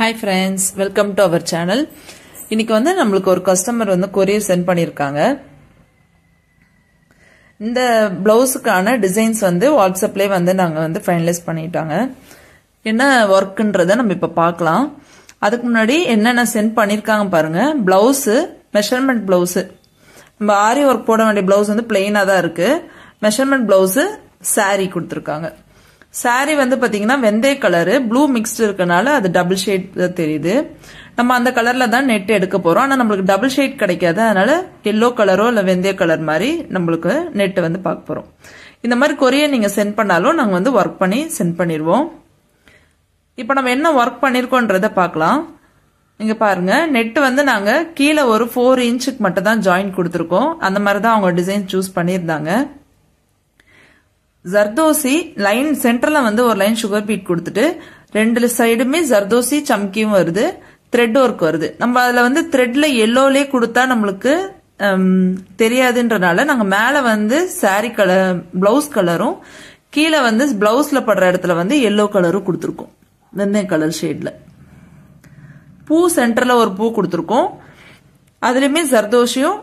Hi friends, welcome to our channel. இன்னைக்கு வந்து நம்மளுக்கு ஒரு கஸ்டமர் வந்து கொரியர் சென்ட் பண்ணிருக்காங்க. இந்த ப்ளவுஸ்க்கான டிசைன்ஸ் வந்து வாட்ஸ்அப்லயே வந்து நாங்க வந்து ஃபைனலைஸ் பண்ணிட்டாங்க. என்ன வர்க்ன்றத நம்ம இப்ப பார்க்கலாம். அதுக்கு முன்னாடி என்னென்ன சென்ட் பண்ணிருக்காங்க பாருங்க. Blouse measurement blouse. நம்ம ஆரி ஒர்க் போட வேண்டிய ப்ளவுஸ் வந்து பிளெயினா தான் இருக்கு. மெஷர்மென்ட் ப்ளவுஸ் saree கொடுத்திருக்காங்க. saree வந்து பாத்தீங்கன்னா வெந்தய கலர் ப்ளூ மிக்ஸ்டு இருக்கனால அது டபுள் ஷேட் தெரியுது. நம்ம அந்த கலர்ல தான் நெட் எடுக்க போறோம். ஆனா நம்மளுக்கு டபுள் ஷேட் கிடைக்காது. அதனால எல்லோ கலரோ இல்ல வெந்தய கலர் மாதிரி நம்மளுக்கு நெட் வந்து பார்க்க போறோம். இந்த மாதிரி கொரியர் நீங்க சென்ட் பண்ணாலும் நாங்க வந்து ஒர்க் பண்ணி சென்ட் பண்ணிடுவோம். இப்ப நம்ம என்ன ஒர்க் பண்ணிருக்கோன்றத பார்க்கலாம். இங்க பாருங்க, நெட் வந்து நாங்க கீழே ஒரு 4 இன்ச்சுக்கு மட்டும் தான் ஜாயின் கொடுத்துருக்கோம். அந்த மாதிரி தான் அவங்க டிசைன் சூஸ் பண்ணியிருந்தாங்க. ஜர்தோசி லைன் சென்டர்ல வந்து ஒரு லைன் சுகர் பீட் கொடுத்துட்டு ரெண்டு சைடுமே ஜர்தோசி சம்கியும் வருது, த்ரெட் ஒர்க் வருது. நம்ம அதுல வந்து த்ரெட்ல எல்லோலே கொடுத்தா நம்மளுக்கு தெரியாதுன்றனால நாங்க மேல வந்து சாரி கலர் பிளவுஸ் கலரும் கீழே வந்து பிளவுஸ்ல படுற இடத்துல வந்து எல்லோ கலரும் கொடுத்துருக்கோம். வெந்தய கலர் ஷேட்ல பூ சென்டர்ல ஒரு பூ கொடுத்துருக்கோம். அதுலயுமே ஜர்தோஷியும்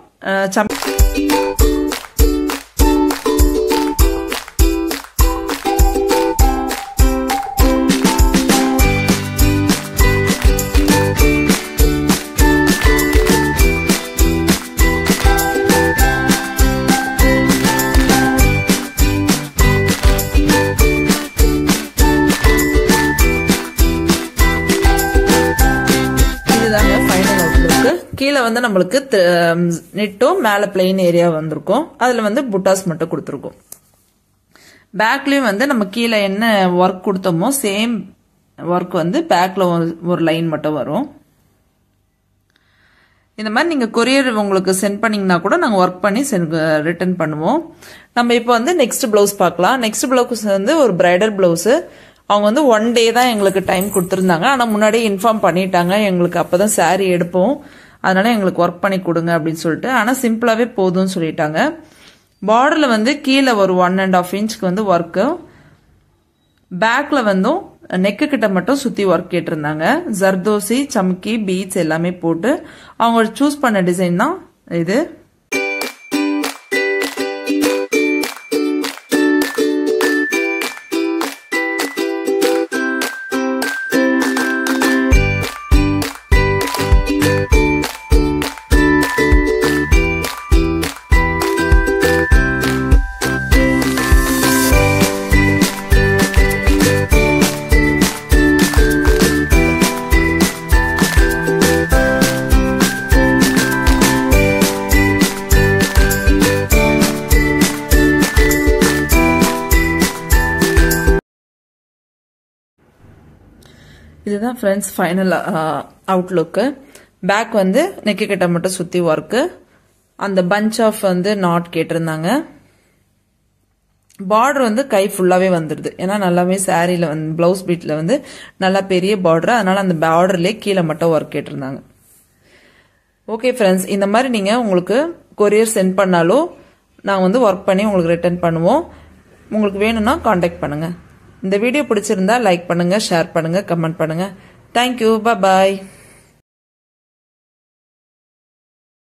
கீழே வந்து நம்மளுக்கு நெட்டும் மேல பிளெயின் ஏரியா வந்திருக்கும். அதுல வந்து புட்டாஸ் மட்டும் கொடுத்துருக்கோம். பேக்லயும் வந்து நம்ம கீழே என்ன ஒர்க் கொடுத்தோமோ சேம் ஒர்க் வந்து பேக்ல ஒரு லைன் மட்டும் வரும். இந்த மாதிரி நீங்க கொரியர் உங்களுக்கு சென்ட் பண்ணீங்கன்னா கூட நாங்க ஒர்க் பண்ணி ரிட்டர்ன் பண்ணுவோம். நம்ம இப்போ வந்து நெக்ஸ்ட் பிளவுஸ் பார்க்கலாம். நெக்ஸ்ட் பிளவுஸ் வந்து ஒரு பிரைடல் பிளவுஸ். அவங்க வந்து 1 டே தான் எங்களுக்கு டைம் கொடுத்துருந்தாங்க. ஆனா முன்னாடியே இன்ஃபார்ம் பண்ணிட்டாங்க, எங்களுக்கு அப்பதான் saree எடுப்போம், அதனால எங்களுக்கு ஒர்க் பண்ணி கொடுங்க அப்படின்னு சொல்லிட்டு. ஆனா சிம்பிளாவே போதும்னு சொல்லிட்டாங்க. பார்டர்ல வந்து கீழே ஒரு 1.5 இன்ச்சுக்கு வந்து ஒர்க்கு, பேக்ல வந்தும் நெக்கு கிட்ட மட்டும் சுத்தி ஒர்க் கேட்டிருந்தாங்க. ஜர்தோசி சம்கி பீட்ஸ் எல்லாமே போட்டு அவங்க சூஸ் பண்ண டிசைன் தான் இது. இதுதான் ஃப்ரெண்ட்ஸ் ஃபைனல் அவுட்லுக்கு. பேக் வந்து நெக்கு கிட்ட மட்டும் சுத்தி ஒர்க்கு, அந்த பஞ்ச் ஆஃப் வந்து நாட் கேட்டிருந்தாங்க. பார்டர் வந்து கை ஃபுல்லாவே வந்துருது. ஏன்னா நல்லாவே சாரியில வந்து பிளவுஸ் பீட்ல வந்து நல்லா பெரிய பார்டர், அதனால அந்த பார்டர்லயே கீழே மட்டும் ஒர்க் கேட்டிருந்தாங்க. ஓகே ஃப்ரெண்ட்ஸ், இந்த மாதிரி நீங்க உங்களுக்கு கொரியர் சென்ட் பண்ணாலும் நாங்க வந்து ஒர்க் பண்ணி உங்களுக்கு ரிட்டர்ன் பண்ணுவோம். உங்களுக்கு வேணும்னா கான்டாக்ட் பண்ணுங்க. இந்த வீடியோ பிடிச்சிருந்தா லைக் பண்ணுங்க, ஷேர் பண்ணுங்க, கமெண்ட் பண்ணுங்க. தேங்க்யூ, பாய்.